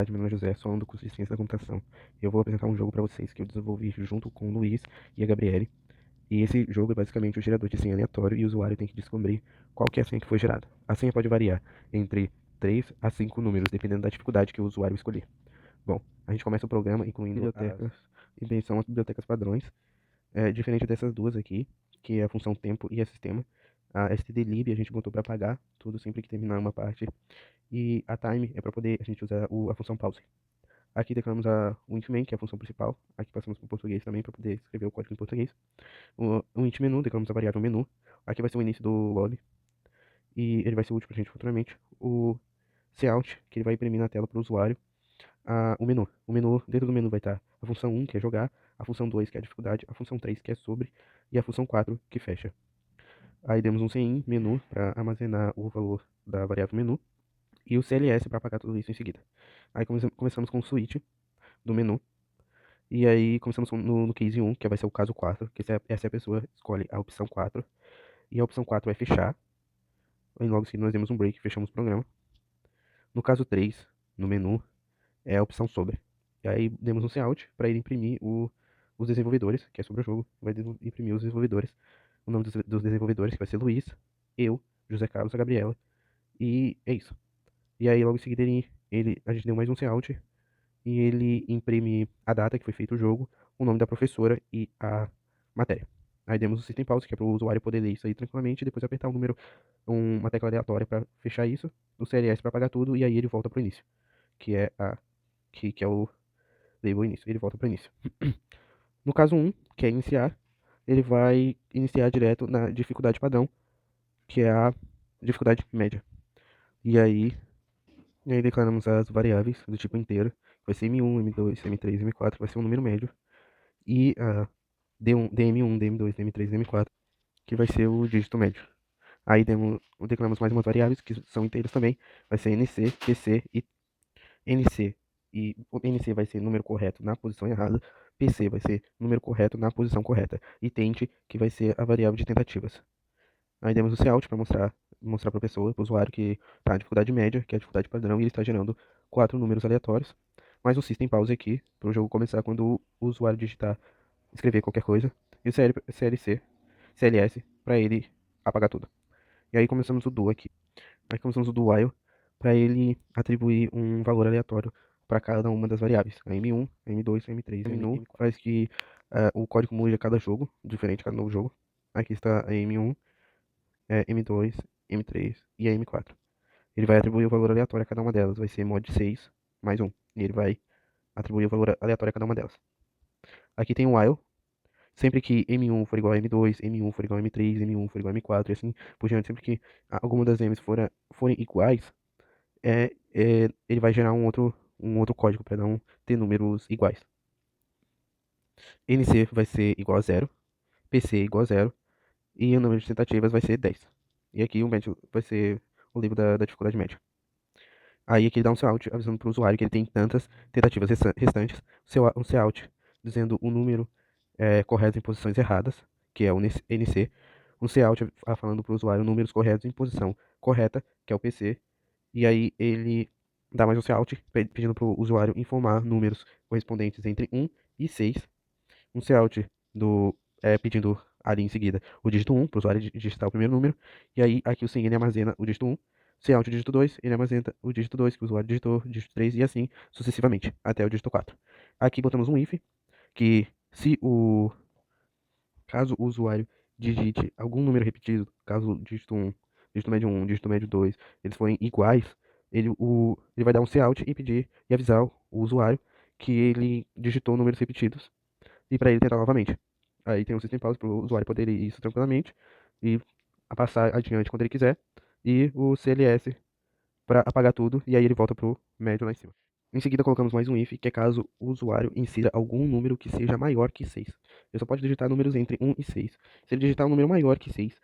Meu nome é José, sou aluno do curso de Ciência da Computação. Eu vou apresentar um jogo para vocês que eu desenvolvi junto com o Luiz e a Gabriele. E esse jogo é basicamente um gerador de senha aleatório e o usuário tem que descobrir qual que é a senha que foi gerada. A senha pode variar entre 3 a 5 números, dependendo da dificuldade que o usuário escolher. Bom, a gente começa o programa incluindo bibliotecas e bem, são as bibliotecas padrões, diferente dessas duas aqui, que é a função tempo e a sistema. A stdlib a gente botou para apagar tudo sempre que terminar uma parte. E a time é para poder a gente usar a função pause. Aqui declaramos o int main, que é a função principal. Aqui passamos para o português também, para poder escrever o código em português. O int menu, declaramos a variável menu. Aqui vai ser o início do log. E ele vai ser útil para a gente futuramente. O cout, que ele vai imprimir na tela para o usuário o menu. Dentro do menu vai estar a função 1, que é jogar. A função 2, que é a dificuldade. A função 3, que é sobre. E a função 4, que fecha. Aí demos um cin menu para armazenar o valor da variável menu. E o cls para apagar tudo isso em seguida. Aí começamos com o switch do menu. E aí começamos no case 1, que vai ser o caso 4, que essa é a pessoa escolhe a opção 4. E a opção 4 é fechar. E logo seguido nós demos um break, fechamos o programa. No caso 3, no menu, é a opção sobre. E aí demos um cout para ele imprimir os desenvolvedores, que é sobre o jogo. Vai imprimir os desenvolvedores. O nome dos desenvolvedores, que vai ser Luiz, eu, José Carlos, a Gabriela. E é isso. E aí logo em seguida a gente deu mais um cout e ele imprime a data que foi feito o jogo, o nome da professora e a matéria. Aí demos o System Pause, que é para o usuário poder ler isso aí tranquilamente, e depois apertar uma tecla aleatória para fechar isso, o CLS para apagar tudo, e aí ele volta para o início, que é que é o label início, ele volta para o início. No caso 1, que é iniciar, ele vai iniciar direto na dificuldade padrão, que é a dificuldade média. E aí declaramos as variáveis do tipo inteiro, vai ser M1, M2, M3, M4, vai ser um número médio. E DM1, DM2, DM3, DM4, que vai ser o dígito médio. Aí declaramos mais umas variáveis que são inteiras também, vai ser NC, PC e NC. E o NC vai ser número correto na posição errada, PC vai ser número correto na posição correta, e tente, que vai ser a variável de tentativas. Aí demos o cout para mostrar para a pessoa, para o usuário, que está na dificuldade média, que é a dificuldade padrão, e ele está gerando 4 números aleatórios. Mais um system pause aqui, para o jogo começar quando o usuário digitar, escrever qualquer coisa. E o CLS, para ele apagar tudo. E aí começamos o do aqui. Aí começamos o do while, para ele atribuir um valor aleatório para cada uma das variáveis. A M1, a M2, a M3, a M4. Faz que o código mude a cada jogo, diferente a cada novo jogo. Aqui está a M1, M2, M3 e a M4. Ele vai atribuir o valor aleatório a cada uma delas. Vai ser mod 6 mais 1. E ele vai atribuir o valor aleatório a cada uma delas. Aqui tem o while. Sempre que M1 for igual a M2, M1 for igual a M3, M1 for igual a M4 e assim por diante. Sempre que alguma das M's forem iguais, ele vai gerar um outro código para não ter números iguais. NC vai ser igual a 0, PC igual a 0 e o número de tentativas vai ser 10. E aqui o médio vai ser o livro da dificuldade média. Aí aqui ele dá um cout avisando para o usuário que ele tem tantas tentativas restantes. Um cout dizendo o número correto em posições erradas, que é o NC. Um cout falando para o usuário números corretos em posição correta, que é o PC. E aí ele dá mais um cout pedindo para o usuário informar números correspondentes entre 1 e 6. Um cout pedindo ali em seguida o dígito 1 para o usuário digitar o primeiro número. E aí aqui o sim ele armazena o dígito 1. Cout o dígito 2, ele armazena o dígito 2 que o usuário digitou, o dígito 3 e assim sucessivamente, até o dígito 4. Aqui botamos um if, que caso o usuário digite algum número repetido, caso o dígito 1, dígito médio 1, dígito médio 2, eles forem iguais, ele vai dar um cout e pedir e avisar o usuário que ele digitou números repetidos e para ele tentar novamente. Aí tem um system pause para o usuário poder ir isso tranquilamente e passar adiante quando ele quiser. E o CLS para apagar tudo e aí ele volta pro médio lá em cima. Em seguida colocamos mais um if, que é caso o usuário insira algum número que seja maior que 6. Ele só pode digitar números entre 1 e 6. Se ele digitar um número maior que 6,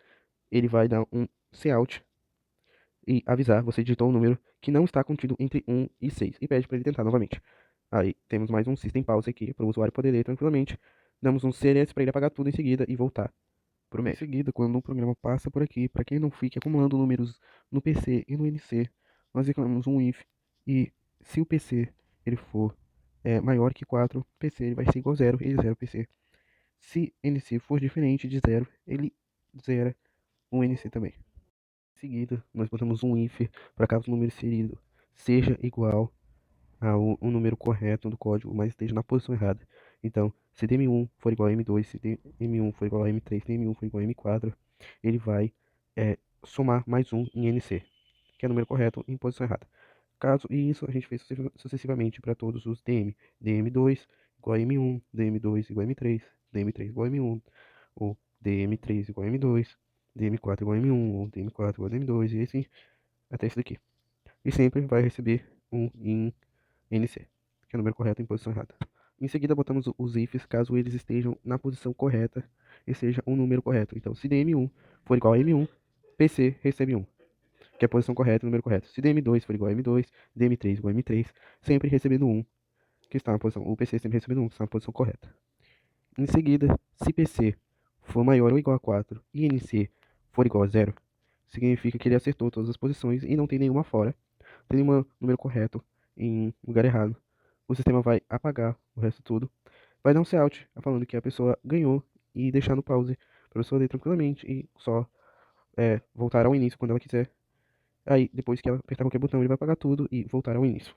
ele vai dar um cout e avisar, você digitou um número que não está contido entre 1 e 6 e pede para ele tentar novamente. Aí temos mais um system pause aqui para o usuário poder ler tranquilamente. Damos um CLS para ele apagar tudo em seguida e voltar para o médio. Em seguida, quando o programa passa por aqui, para que ele não fique acumulando números no PC e no NC, nós declaramos um if e se o PC ele for maior que 4, PC ele vai ser igual a 0 e 0 PC. Se NC for diferente de 0, ele zera o NC também. Em seguida, nós botamos um if para caso o número inserido seja igual ao número correto do código, mas esteja na posição errada. Então, se DM1 for igual a M2, se DM1 for igual a M3, se DM1 for igual a M4, ele vai somar mais um em NC, que é o número correto em posição errada. E isso a gente fez sucessivamente para todos os DM. DM2 igual a M1, DM2 igual a M3, DM3 igual a M1, ou DM3 igual a M2, DM4 igual a M1, ou DM4 igual a M2, e assim até esse daqui. E sempre vai receber um em NC, que é o número correto em posição errada. Em seguida, botamos os ifs caso eles estejam na posição correta e seja um número correto. Então, se DM1 for igual a M1, PC recebe 1, que é a posição correta e o número correto. Se DM2 for igual a M2, DM3 igual a M3, sempre recebendo 1, que está na posição, o PC sempre recebendo 1, que está na posição correta. Em seguida, se PC for maior ou igual a 4 e NC for igual a 0, significa que ele acertou todas as posições e não tem nenhuma fora, tem nenhum número correto em lugar errado. O sistema vai apagar o resto tudo, vai dar um cout, falando que a pessoa ganhou e deixar no pause para a pessoa ler tranquilamente e só voltar ao início quando ela quiser. Aí, depois que ela apertar qualquer botão, ele vai apagar tudo e voltar ao início.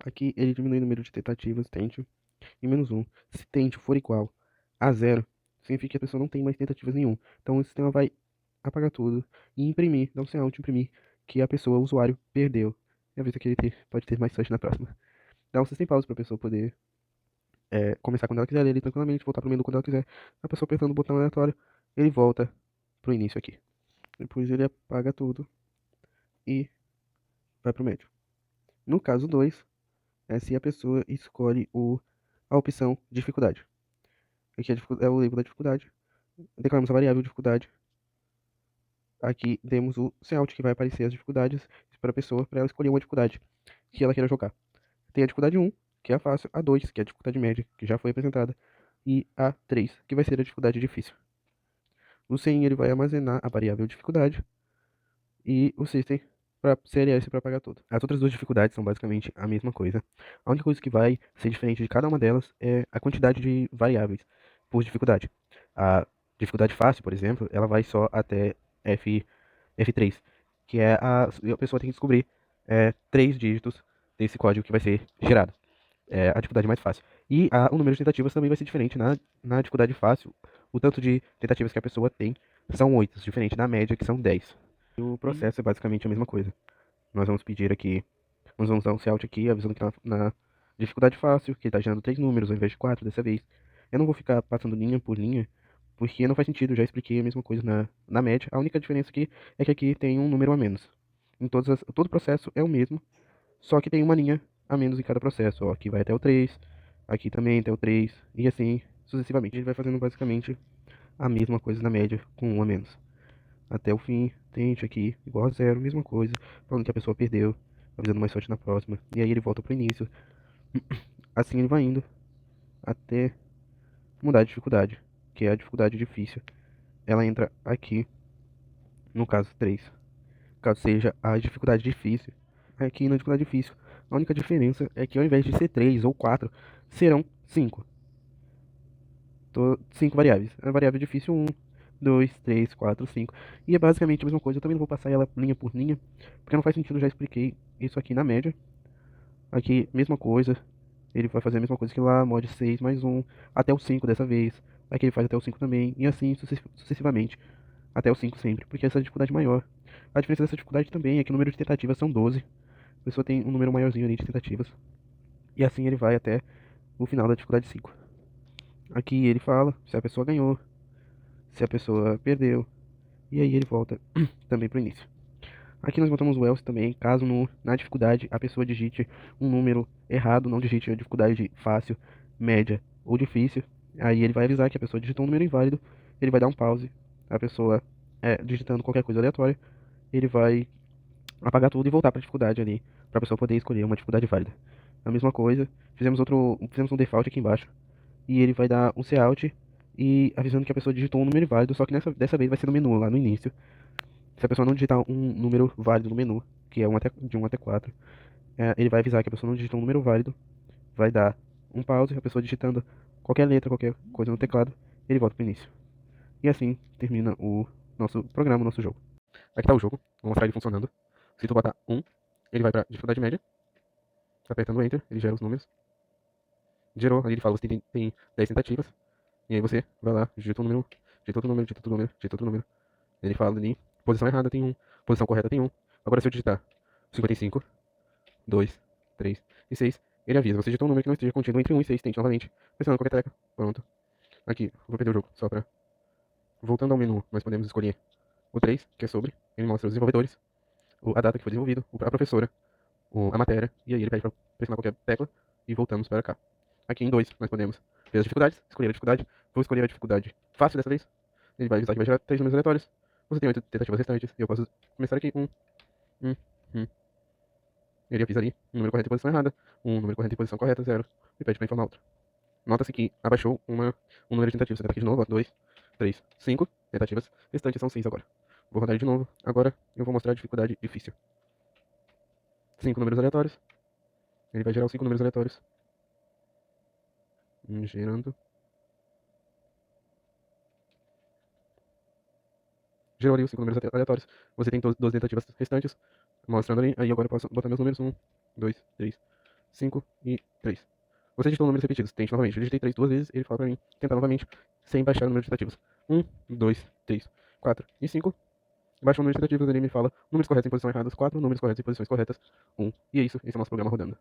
Aqui ele diminui o número de tentativas, tente, em -1. Se tente for igual a 0, significa que a pessoa não tem mais tentativas nenhum. Então o sistema vai apagar tudo e imprimir, dar um sinal de imprimir que a pessoa, o usuário, perdeu. E avisa que ele pode ter mais sorte na próxima. Dá um system pause para a pessoa poder começar quando ela quiser, ler ele tranquilamente, voltar pro menu quando ela quiser. A pessoa apertando o botão aleatório, ele volta pro início aqui. Depois ele apaga tudo e vai pro médio. No caso 2, se a pessoa escolhe a opção dificuldade. Aqui é o label da dificuldade. Declaramos a variável dificuldade. Aqui temos o cout que vai aparecer as dificuldades para a pessoa, para ela escolher uma dificuldade que ela queira jogar. Tem a dificuldade 1, que é a fácil, a 2, que é a dificuldade média, que já foi apresentada, e a 3, que vai ser a dificuldade difícil. O CIN ele vai armazenar a variável dificuldade e o system para CLS para apagar tudo. As outras duas dificuldades são basicamente a mesma coisa. A única coisa que vai ser diferente de cada uma delas é a quantidade de variáveis por dificuldade. A dificuldade fácil, por exemplo, ela vai só até F3, que é a pessoa tem que descobrir 3 dígitos desse código que vai ser gerado. É a dificuldade mais fácil. E o número de tentativas também vai ser diferente na dificuldade fácil. O tanto de tentativas que a pessoa tem são 8, diferente da média, que são 10. E o processo é basicamente a mesma coisa. Nós vamos pedir aqui, nós vamos dar um cout aqui, avisando que na dificuldade fácil, que ele está gerando 3 números ao invés de 4 dessa vez. Eu não vou ficar passando linha por linha, porque não faz sentido, eu já expliquei a mesma coisa na média. A única diferença aqui é que aqui tem um número a menos. Todo o processo é o mesmo, só que tem uma linha a menos em cada processo. Ó, aqui vai até o 3, aqui também até o 3, e assim sucessivamente. A gente vai fazendo basicamente a mesma coisa na média, com um a menos. Até o fim, tente aqui, igual a 0, mesma coisa, falando que a pessoa perdeu, avisando mais sorte na próxima. E aí ele volta pro início. Assim ele vai indo até mudar de dificuldade, que é a dificuldade difícil. Ela entra aqui, no caso 3. Caso seja a dificuldade difícil, aqui na dificuldade difícil, a única diferença é que ao invés de ser 3 ou 4, serão 5. 5 variáveis. A variável difícil 1, 2, 3, 4, 5. E é basicamente a mesma coisa. Eu também não vou passar ela linha por linha, porque não faz sentido, eu já expliquei isso aqui na média. Aqui, mesma coisa. Ele vai fazer a mesma coisa que lá, mod 6 mais 1, até o 5 dessa vez. Aqui ele faz até o 5 também, e assim sucessivamente, até o 5 sempre, porque essa é a dificuldade maior. A diferença dessa dificuldade também é que o número de tentativas são 12. A pessoa tem um número maiorzinho ali de tentativas. E assim ele vai até o final da dificuldade 5. Aqui ele fala se a pessoa ganhou, se a pessoa perdeu, e aí ele volta também para o início. Aqui nós botamos o else também, caso na dificuldade a pessoa digite um número errado, não digite a dificuldade fácil, média ou difícil. Aí ele vai avisar que a pessoa digitou um número inválido, ele vai dar um pause, a pessoa digitando qualquer coisa aleatória, ele vai apagar tudo e voltar para a dificuldade ali, para a pessoa poder escolher uma dificuldade válida. A mesma coisa, fizemos um default aqui embaixo, e ele vai dar um cout e avisando que a pessoa digitou um número inválido, só que dessa vez vai ser no menu, lá no início. Se a pessoa não digitar um número válido no menu, que é de 1 até 4, ele vai avisar que a pessoa não digitou um número válido, vai dar um pause, a pessoa digitando qualquer letra, qualquer coisa no teclado, ele volta pro início. E assim termina o nosso programa, o nosso jogo. Aqui tá o jogo, vou mostrar ele funcionando. Se tu botar 1, ele vai pra dificuldade média, tá apertando Enter, ele gera os números. Gerou, ali ele fala, você tem 10 tentativas, e aí você vai lá, digita o número, digita outro número, digita outro número, digita outro número. Ele fala ali, posição errada tem 1, posição correta tem 1. Agora se eu digitar 55, 2, 3 e 6, ele avisa, você digitou um número que não esteja contido entre 1 e 6, tente novamente, pressionando qualquer tecla. Pronto. Aqui, vou perder o jogo, só pra... Voltando ao menu, nós podemos escolher o 3, que é sobre, ele mostra os desenvolvedores, a data que foi desenvolvido, a professora, a matéria, e aí ele pede pra pressionar qualquer tecla, e voltamos para cá. Aqui em 2, nós podemos ver as dificuldades, escolher a dificuldade, vou escolher a dificuldade fácil dessa vez, ele vai avisar que vai gerar 3 números aleatórios, você tem 8 tentativas restantes, e eu posso começar aqui, 1, 1, ele avisa ali, um número correto em posição errada, um número correto em posição correta, 0, e pede para informar outro. Nota-se que abaixou um número de tentativas. Você tenta aqui de novo, ó, 2, 3, 5 tentativas. Restantes são 6 agora. Vou rodar ele de novo. Agora eu vou mostrar a dificuldade difícil. 5 números aleatórios. Ele vai gerar os 5 números aleatórios. Gerando. Gerou ali os 5 números aleatórios. Você tem 12 tentativas restantes. Mostrando ali. Aí agora eu posso botar meus números. 1, 2, 3, 5 e 3. Você digitou números repetidos. Tente novamente. Eu digitei 3 duas vezes. Ele fala pra mim tentar novamente. Sem baixar o número de tentativas. 1, 2, 3, 4 e 5. Baixa o número de tentativas, ele me fala números corretos em posições erradas, 4 números corretos em posições corretas, 1. E é isso, esse é o nosso programa rodando.